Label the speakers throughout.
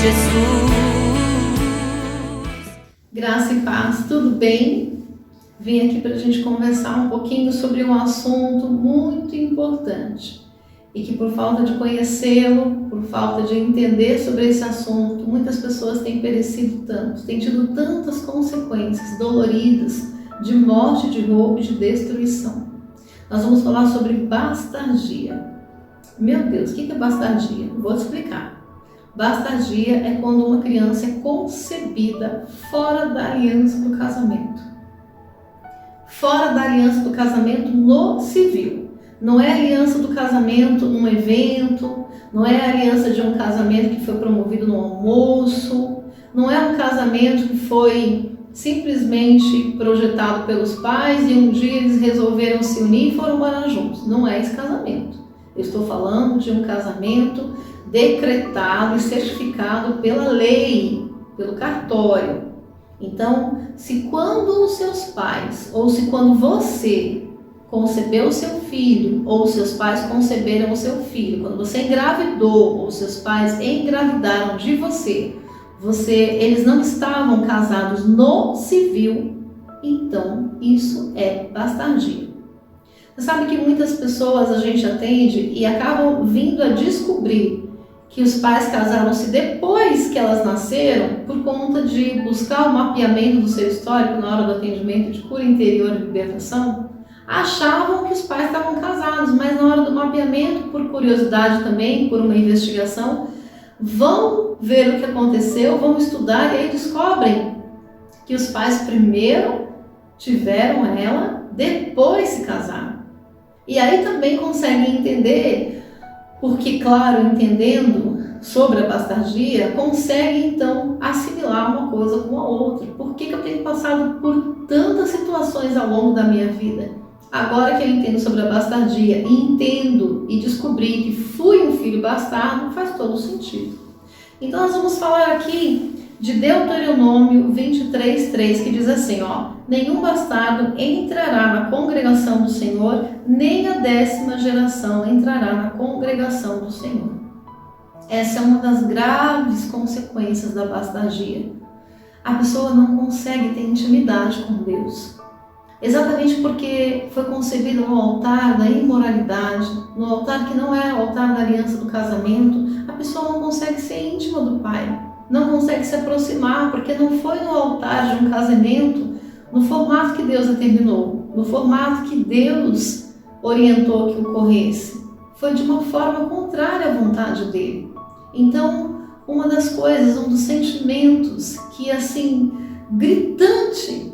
Speaker 1: Jesus.
Speaker 2: Graça e paz, tudo bem? Vim aqui para a gente conversar um pouquinho sobre um assunto muito importante e que, por falta de conhecê-lo, por falta de entender sobre esse assunto, muitas pessoas têm perecido tanto, têm tido tantas consequências doloridas de morte, de roubo e de destruição. Nós vamos falar sobre bastardia. Meu Deus, o que é bastardia? Vou te explicar. Bastardia é quando uma criança é concebida fora da aliança do casamento. Fora da aliança do casamento no civil. Não é a aliança do casamento num evento, não é a aliança de um casamento que foi promovido no almoço, não é um casamento que foi simplesmente projetado pelos pais e um dia eles resolveram se unir e foram morar juntos. Não é esse casamento. Eu estou falando de um casamento decretado e certificado pela lei, pelo cartório. Então, se quando os seus pais, ou se quando você concebeu o seu filho, ou seus pais conceberam o seu filho, quando você engravidou, ou seus pais engravidaram de você, eles não estavam casados no civil, então isso é bastardia. Você sabe que muitas pessoas a gente atende e acabam vindo a descobrir que os pais casaram-se depois que elas nasceram por conta de buscar o mapeamento do seu histórico na hora do atendimento de cura interior e libertação. Achavam que os pais estavam casados, mas na hora do mapeamento, por curiosidade também, por uma investigação, vão ver o que aconteceu, vão estudar e aí descobrem que os pais primeiro tiveram ela, depois se casaram. E aí também conseguem entender, porque, claro, entendendo sobre a bastardia, conseguem então assimilar uma coisa com a outra. Por que eu tenho passado por tantas situações ao longo da minha vida? Agora que eu entendo sobre a bastardia e entendo e descobri que fui um filho bastardo, faz todo sentido. Então nós vamos falar aqui de Deuteronômio 23:3, que diz assim, nenhum bastardo entrará na congregação do Senhor, nem a 10ª geração entrará na congregação do Senhor. Essa é uma das graves consequências da bastardia. A pessoa não consegue ter intimidade com Deus. Exatamente porque foi concebida no altar da imoralidade, no altar que não é o altar da aliança do casamento, a pessoa não consegue ser íntima do Pai. Não consegue se aproximar, porque não foi no altar de um casamento, no formato que Deus determinou, no formato que Deus orientou que ocorresse. Foi de uma forma contrária à vontade dele. Então, uma das coisas, um dos sentimentos que, assim, gritante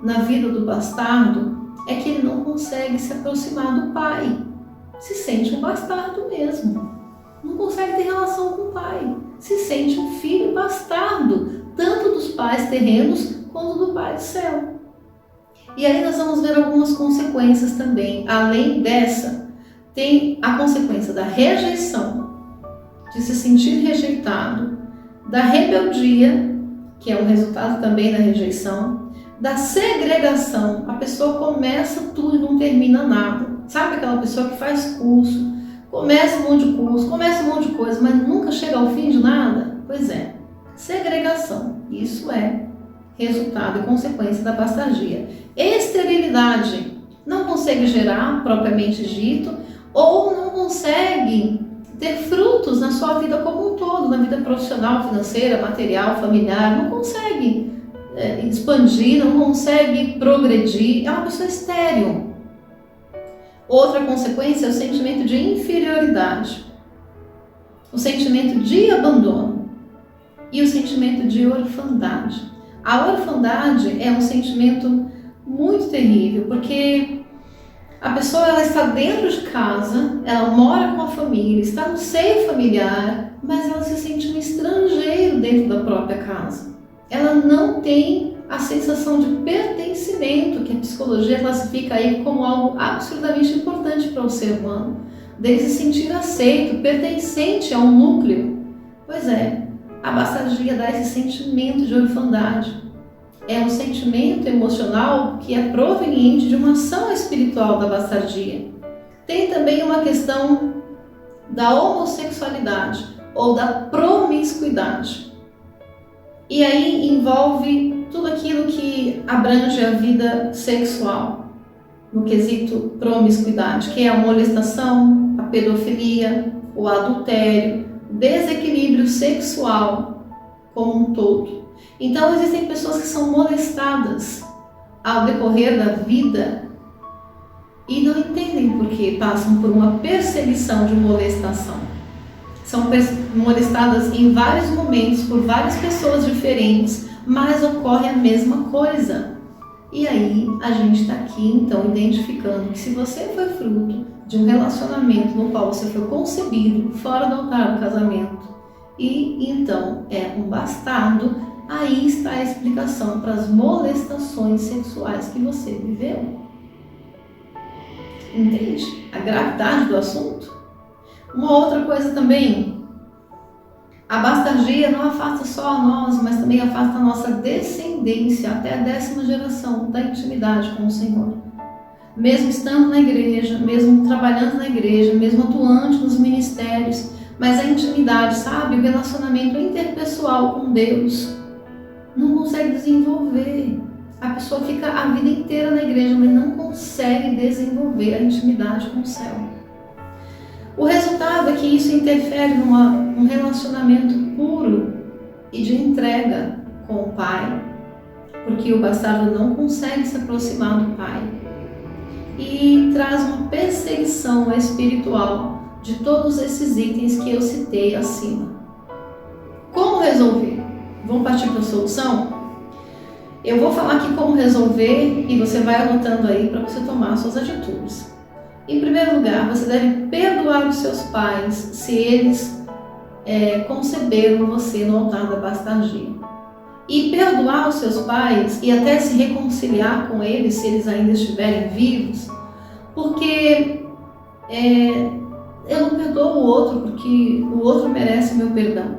Speaker 2: na vida do bastardo, é que ele não consegue se aproximar do pai. Se sente um bastardo mesmo. Não consegue ter relação com o pai. Se sente um filho bastardo, tanto dos pais terrenos quanto do Pai do céu. E aí nós vamos ver algumas consequências também. Além dessa, tem a consequência da rejeição, de se sentir rejeitado, da rebeldia, que é um resultado também da rejeição, da segregação. A pessoa começa tudo e não termina nada. Sabe aquela pessoa que faz curso, começa um monte de curso, começa um monte de coisa, mas nunca chega ao fim de nada? Pois é, segregação. Isso é resultado e consequência da bastardia. Esterilidade. Não consegue gerar, propriamente dito, ou não consegue ter frutos na sua vida como um todo, na vida profissional, financeira, material, familiar. Não consegue expandir, não consegue progredir. É uma pessoa estéril. Outra consequência é o sentimento de inferioridade, o sentimento de abandono e o sentimento de orfandade. A orfandade é um sentimento muito terrível, porque a pessoa ela está dentro de casa, ela mora com a família, está no seio familiar, mas ela se sente um estrangeiro dentro da própria casa. Ela não tem a sensação de pertencimento, que a psicologia classifica aí como algo absolutamente importante para o ser humano, dele se sentir aceito, pertencente a um núcleo. Pois é, a bastardia dá esse sentimento de orfandade. É um sentimento emocional que é proveniente de uma ação espiritual da bastardia. Tem também uma questão da homossexualidade, ou da promiscuidade. E aí envolve tudo aquilo que abrange a vida sexual, no quesito promiscuidade, que é a molestação, a pedofilia, o adultério, o desequilíbrio sexual como um todo. Então existem pessoas que são molestadas ao decorrer da vida e não entendem por que passam por uma perseguição de molestação. São molestadas em vários momentos por várias pessoas diferentes, mas ocorre a mesma coisa. E aí a gente está aqui então identificando que se você foi fruto de um relacionamento no qual você foi concebido fora do altar do casamento e então é um bastardo, aí está a explicação para as molestações sexuais que você viveu. Entende a gravidade do assunto? Uma outra coisa também, a bastardia não afasta só a nós, mas também afasta a nossa descendência até a 10ª geração da intimidade com o Senhor. Mesmo estando na igreja, mesmo trabalhando na igreja, mesmo atuante nos ministérios, mas a intimidade, sabe, o relacionamento interpessoal com Deus não consegue desenvolver. A pessoa fica a vida inteira na igreja, mas não consegue desenvolver a intimidade com o céu. O resultado é que isso interfere num relacionamento puro e de entrega com o Pai, porque o bastardo não consegue se aproximar do Pai. E traz uma perseguição espiritual de todos esses itens que eu citei acima. Como resolver? Vamos partir para a solução? Eu vou falar aqui como resolver e você vai anotando aí para você tomar suas atitudes. Em primeiro lugar, você deve perdoar os seus pais se eles conceberam você no altar da bastardia. E perdoar os seus pais e até se reconciliar com eles se eles ainda estiverem vivos, porque eu não perdoo o outro porque o outro merece meu perdão.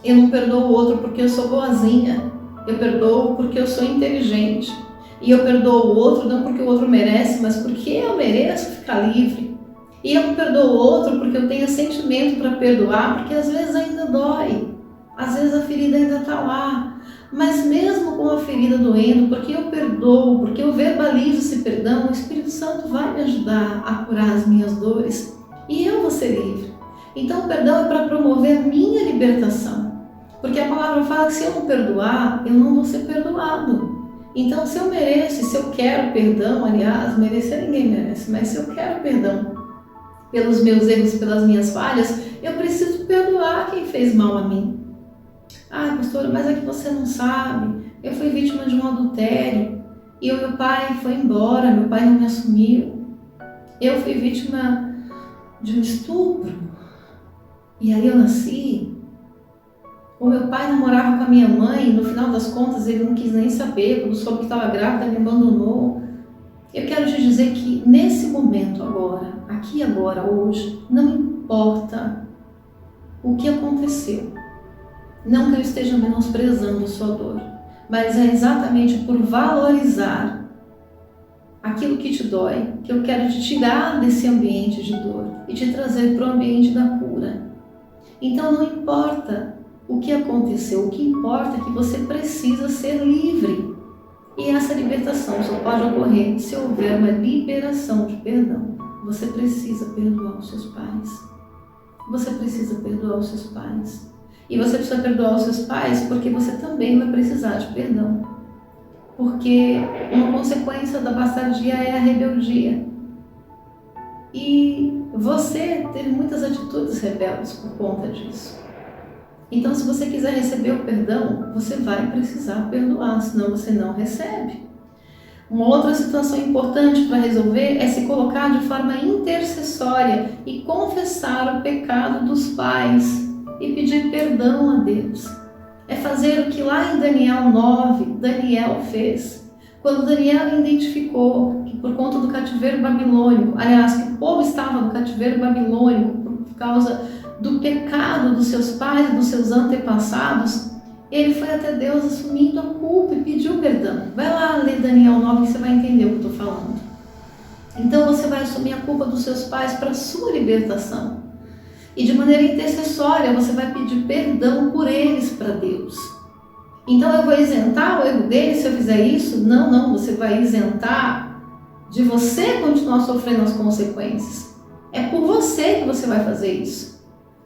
Speaker 2: Eu não perdoo o outro porque eu sou boazinha. Eu perdoo porque eu sou inteligente. E eu perdoo o outro não porque o outro merece, mas porque eu mereço ficar livre. E eu não perdoo o outro porque eu tenho sentimento para perdoar, porque às vezes ainda dói. Às vezes a ferida ainda está lá. Mas mesmo com a ferida doendo, porque eu perdoo, porque eu verbalizo esse perdão, o Espírito Santo vai me ajudar a curar as minhas dores. E eu vou ser livre. Então o perdão é para promover a minha libertação. Porque a palavra fala que se eu não perdoar, eu não vou ser perdoado. Então, se eu mereço, se eu quero perdão, aliás, merecer ninguém merece, mas se eu quero perdão pelos meus erros, pelas minhas falhas, eu preciso perdoar quem fez mal a mim. Ah, pastora, mas é que você não sabe, eu fui vítima de um adultério e o meu pai foi embora, meu pai não me assumiu. Eu fui vítima de um estupro e aí eu nasci. O meu pai namorava com a minha mãe, no final das contas ele não quis nem saber, quando soube que estava grávida me abandonou. Eu quero te dizer que nesse momento agora, aqui agora, hoje, não importa o que aconteceu. Não que eu esteja menosprezando a sua dor, mas é exatamente por valorizar aquilo que te dói, que eu quero te tirar desse ambiente de dor e te trazer para o ambiente da cura. Então não importa o que aconteceu, o que importa é que você precisa ser livre. E essa libertação só pode ocorrer se houver uma liberação de perdão. Você precisa perdoar os seus pais. Você precisa perdoar os seus pais. E você precisa perdoar os seus pais porque você também vai precisar de perdão. Porque uma consequência da bastardia é a rebeldia. E você teve muitas atitudes rebeldes por conta disso. Então, se você quiser receber o perdão, você vai precisar perdoar, senão você não recebe. Uma outra situação importante para resolver é se colocar de forma intercessória e confessar o pecado dos pais e pedir perdão a Deus. É fazer o que lá em Daniel 9, Daniel fez. Quando Daniel identificou que por conta do cativeiro babilônico, aliás, que o povo estava no cativeiro babilônico por causa do pecado dos seus pais e dos seus antepassados, ele foi até Deus assumindo a culpa e pediu perdão. Vai lá ler Daniel 9 que você vai entender o que eu estou falando. Então você vai assumir a culpa dos seus pais para a sua libertação. E de maneira intercessória você vai pedir perdão por eles para Deus. Então eu vou isentar o erro deles se eu fizer isso? Não, você vai isentar de você continuar sofrendo as consequências. É por você que você vai fazer isso.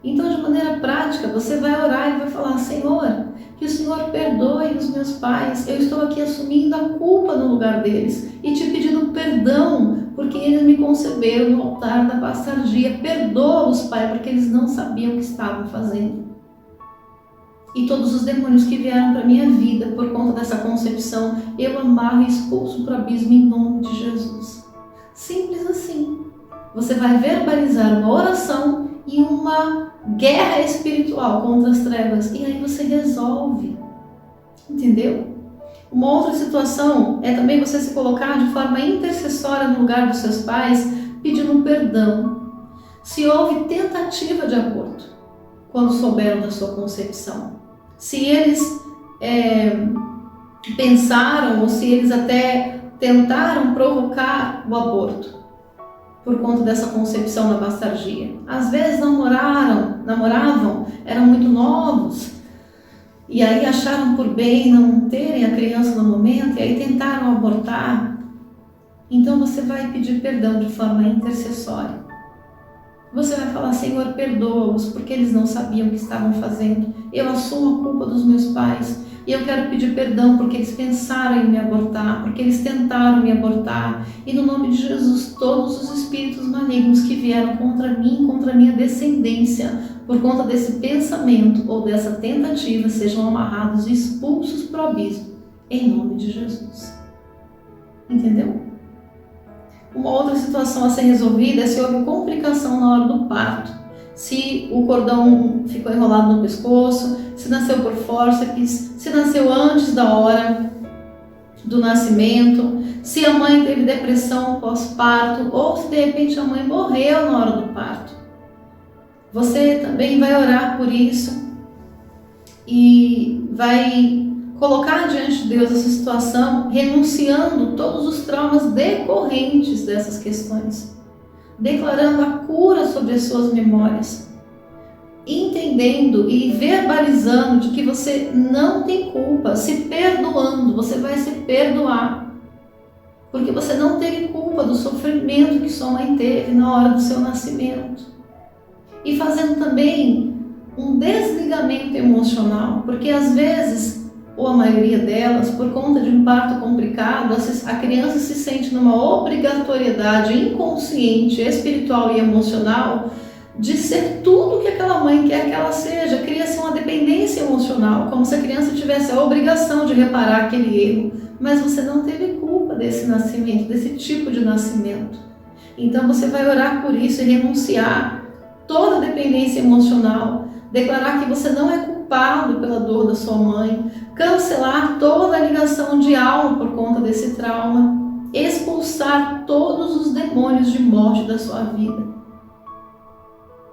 Speaker 2: Então, de maneira prática, você vai orar e vai falar: Senhor, que o Senhor perdoe os meus pais. Eu estou aqui assumindo a culpa no lugar deles e te pedindo perdão, porque eles me conceberam no altar da bastardia. Perdoa-os, Pai, porque eles não sabiam o que estavam fazendo. E todos os demônios que vieram para a minha vida por conta dessa concepção, eu amarro e expulso para o abismo em nome de Jesus. Simples assim. Você vai verbalizar uma oração e uma guerra espiritual contra as trevas, e aí você resolve. Entendeu? Uma outra situação é também você se colocar de forma intercessória no lugar dos seus pais, pedindo perdão. Se houve tentativa de aborto, quando souberam da sua concepção, se eles pensaram ou se eles até tentaram provocar o aborto por conta dessa concepção da bastardia. Às vezes namoravam, eram muito novos e aí acharam por bem não terem a criança no momento e aí tentaram abortar. Então você vai pedir perdão de forma intercessória. Você vai falar: Senhor, perdoa-os, porque eles não sabiam o que estavam fazendo. Eu assumo a culpa dos meus pais e eu quero pedir perdão porque eles pensaram em me abortar, porque eles tentaram me abortar. E no nome de Jesus, todos os espíritos malignos que vieram contra mim, contra a minha descendência, por conta desse pensamento ou dessa tentativa, sejam amarrados e expulsos para o abismo, em nome de Jesus. Entendeu? Uma outra situação a ser resolvida é se houve complicação na hora do parto. Se o cordão ficou enrolado no pescoço, se nasceu por fórceps, se nasceu antes da hora do nascimento, se a mãe teve depressão pós-parto ou se de repente a mãe morreu na hora do parto. Você também vai orar por isso e vai colocar diante de Deus essa situação, renunciando todos os traumas decorrentes dessas questões, declarando a cura sobre as suas memórias, entendendo e verbalizando de que você não tem culpa, se perdoando, você vai se perdoar, porque você não teve culpa do sofrimento que sua mãe teve na hora do seu nascimento. E fazendo também um desligamento emocional, porque às vezes, ou a maioria delas, por conta de um parto complicado, a criança se sente numa obrigatoriedade inconsciente, espiritual e emocional de ser tudo que aquela mãe quer que ela seja. Cria-se uma dependência emocional, como se a criança tivesse a obrigação de reparar aquele erro, mas você não teve culpa desse nascimento, desse tipo de nascimento. Então você vai orar por isso e renunciar toda a dependência emocional, declarar que você não é culpado pela dor da sua mãe, cancelar toda a ligação de alma por conta desse trauma, expulsar todos os demônios de morte da sua vida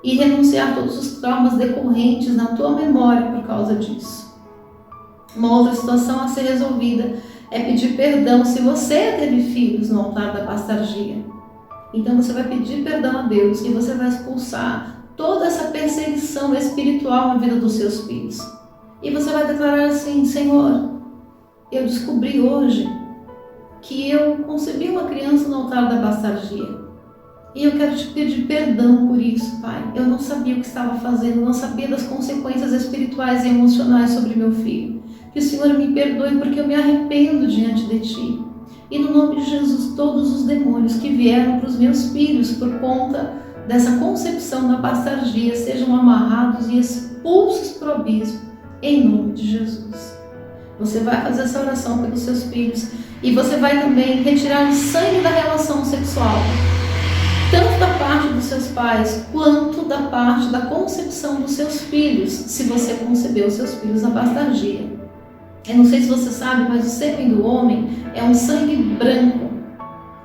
Speaker 2: e renunciar a todos os traumas decorrentes na tua memória por causa disso. Uma outra situação a ser resolvida é pedir perdão se você teve filhos no altar da bastardia. Então você vai pedir perdão a Deus e você vai expulsar toda essa perseguição espiritual na vida dos seus filhos. E você vai declarar assim: Senhor, eu descobri hoje que eu concebi uma criança no altar da bastardia. E eu quero te pedir perdão por isso, Pai. Eu não sabia o que estava fazendo, não sabia das consequências espirituais e emocionais sobre meu filho. Que o Senhor me perdoe porque eu me arrependo diante de Ti. E no nome de Jesus, todos os demônios que vieram para os meus filhos por conta dessa concepção da bastardia sejam amarrados e expulsos para o abismo, em nome de Jesus. Você vai fazer essa oração pelos seus filhos e você vai também retirar o sangue da relação sexual, tanto da parte dos seus pais, quanto da parte da concepção dos seus filhos, se você concebeu os seus filhos na bastardia. Eu não sei se você sabe, mas o sêmen do homem é um sangue branco.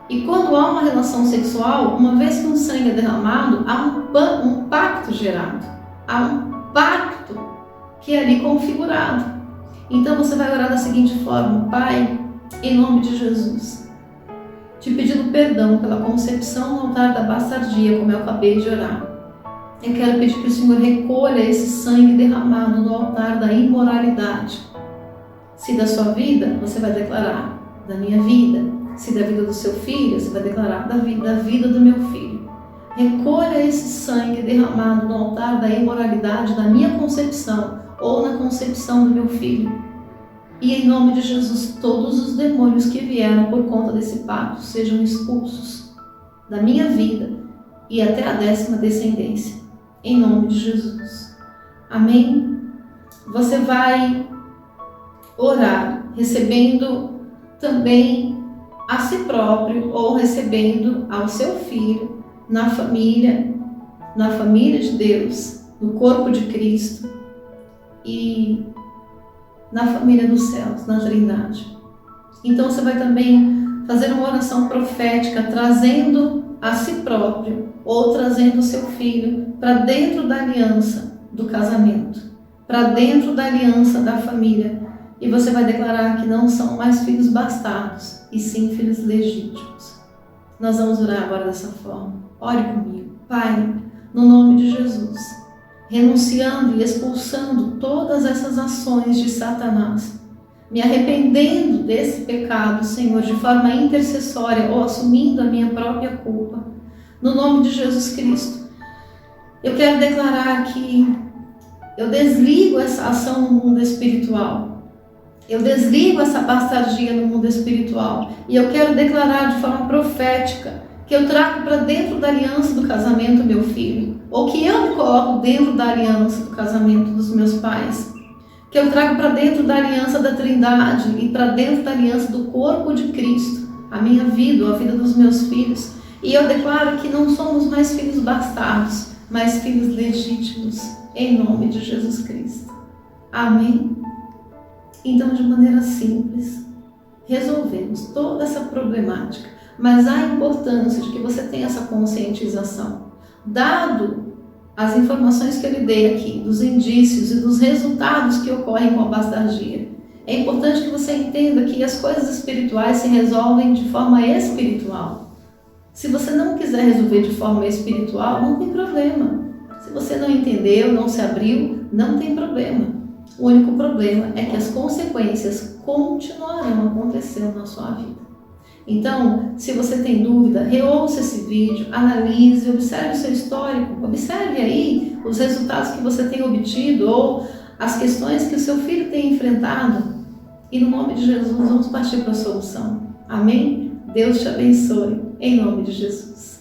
Speaker 2: E quando há uma relação sexual, uma vez que um sangue é derramado, há um pacto gerado. Há um pacto que é ali configurado. Então você vai orar da seguinte forma: Pai, em nome de Jesus, te pedindo perdão pela concepção no altar da bastardia, como eu acabei de orar. Eu quero pedir que o Senhor recolha esse sangue derramado no altar da imoralidade. Se da sua vida, você vai declarar: da minha vida. Se da vida do seu filho, você vai declarar: da vida do meu filho. Recolha esse sangue derramado no altar da imoralidade da minha concepção ou na concepção do meu filho. E em nome de Jesus, todos os demônios que vieram por conta desse pacto sejam expulsos da minha vida e até a 10ª descendência. Em nome de Jesus. Amém? Você vai orar recebendo também a si próprio ou recebendo ao seu filho na família de Deus, no corpo de Cristo e na família dos céus, na Trindade. Então você vai também fazer uma oração profética, trazendo a si próprio ou trazendo o seu filho para dentro da aliança do casamento, para dentro da aliança da família. E você vai declarar que não são mais filhos bastardos, e sim filhos legítimos. Nós vamos orar agora dessa forma. Ore comigo. Pai, no nome de Jesus, renunciando e expulsando todas essas ações de Satanás, me arrependendo desse pecado, Senhor, de forma intercessória ou assumindo a minha própria culpa, no nome de Jesus Cristo, eu quero declarar que eu desligo essa ação no mundo espiritual, eu desligo essa bastardia no mundo espiritual e eu quero declarar de forma profética que eu trago para dentro da aliança do casamento meu filho, ou que eu me coloco dentro da aliança do casamento dos meus pais, que eu trago para dentro da aliança da Trindade e para dentro da aliança do corpo de Cristo, a minha vida, ou a vida dos meus filhos. E eu declaro que não somos mais filhos bastardos, mas filhos legítimos, em nome de Jesus Cristo. Amém? Então, de maneira simples, resolvemos toda essa problemática, mas há a importância de que você tenha essa conscientização. Dado as informações que eu lhe dei aqui, dos indícios e dos resultados que ocorrem com a bastardia, é importante que você entenda que as coisas espirituais se resolvem de forma espiritual. Se você não quiser resolver de forma espiritual, não tem problema. Se você não entendeu, não se abriu, não tem problema. O único problema é que as consequências continuarão acontecendo na sua vida. Então, se você tem dúvida, reouça esse vídeo, analise, observe o seu histórico, observe aí os resultados que você tem obtido ou as questões que o seu filho tem enfrentado. E no nome de Jesus, vamos partir para a solução. Amém? Deus te abençoe, em nome de Jesus.